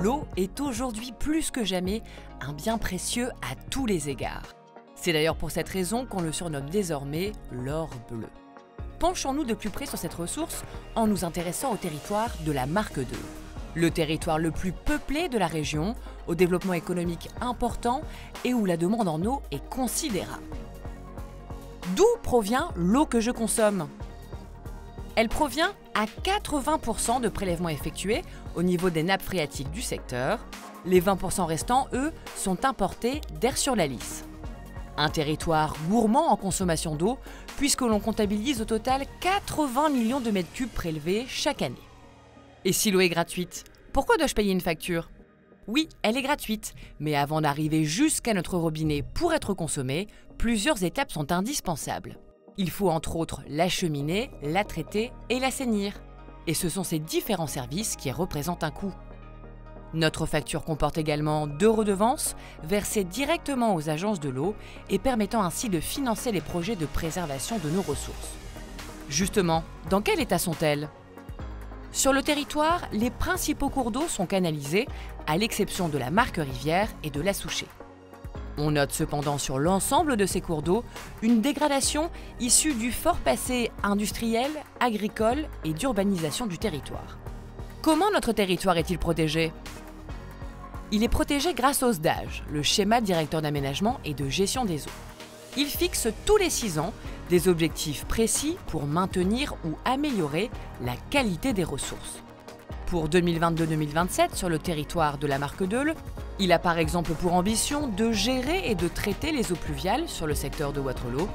l'eau est aujourd'hui plus que jamais un bien précieux à tous les égards. C'est d'ailleurs pour cette raison qu'on le surnomme désormais l'or bleu. Penchons-nous de plus près sur cette ressource en nous intéressant au territoire de la Marque 2. Le territoire le plus peuplé de la région, au développement économique important et où la demande en eau est considérable. D'où provient l'eau que je consomme ? Elle provient à 80% de prélèvements effectués au niveau des nappes phréatiques du secteur. Les 20% restants, eux, sont importés d'Air sur la Lys. Un territoire gourmand en consommation d'eau, puisque l'on comptabilise au total 80 millions de mètres cubes prélevés chaque année. Et si l'eau est gratuite, pourquoi dois-je payer une facture ? Oui, elle est gratuite, mais avant d'arriver jusqu'à notre robinet pour être consommée, plusieurs étapes sont indispensables. Il faut entre autres l'acheminer, la traiter et l'assainir. Et ce sont ces différents services qui représentent un coût. Notre facture comporte également 2 redevances versées directement aux agences de l'eau et permettant ainsi de financer les projets de préservation de nos ressources. Justement, dans quel état sont-elles ? Sur le territoire, les principaux cours d'eau sont canalisés, à l'exception de la Marque Rivière et de la Souchet. On note cependant sur l'ensemble de ces cours d'eau une dégradation issue du fort passé industriel, agricole et d'urbanisation du territoire. Comment notre territoire est-il protégé ? Il est protégé grâce au SDAGE, le schéma directeur d'aménagement et de gestion des eaux. Il fixe tous les 6 ans des objectifs précis pour maintenir ou améliorer la qualité des ressources. Pour 2022-2027, sur le territoire de la Marque 2, il a par exemple pour ambition de gérer et de traiter les eaux pluviales sur le secteur de Wattrelos,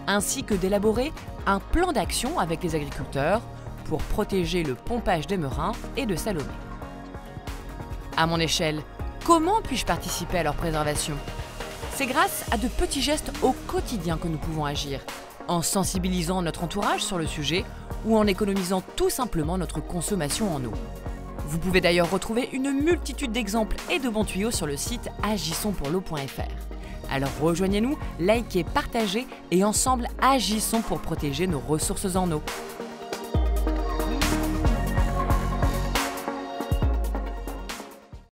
ainsi que d'élaborer un plan d'action avec les agriculteurs pour protéger le pompage des Merins et de Salomé. À mon échelle, comment puis-je participer à leur préservation ? C'est grâce à de petits gestes au quotidien que nous pouvons agir, en sensibilisant notre entourage sur le sujet ou en économisant tout simplement notre consommation en eau. Vous pouvez d'ailleurs retrouver une multitude d'exemples et de bons tuyaux sur le site agissonspourleau.fr. Alors rejoignez-nous, likez, partagez et ensemble agissons pour protéger nos ressources en eau.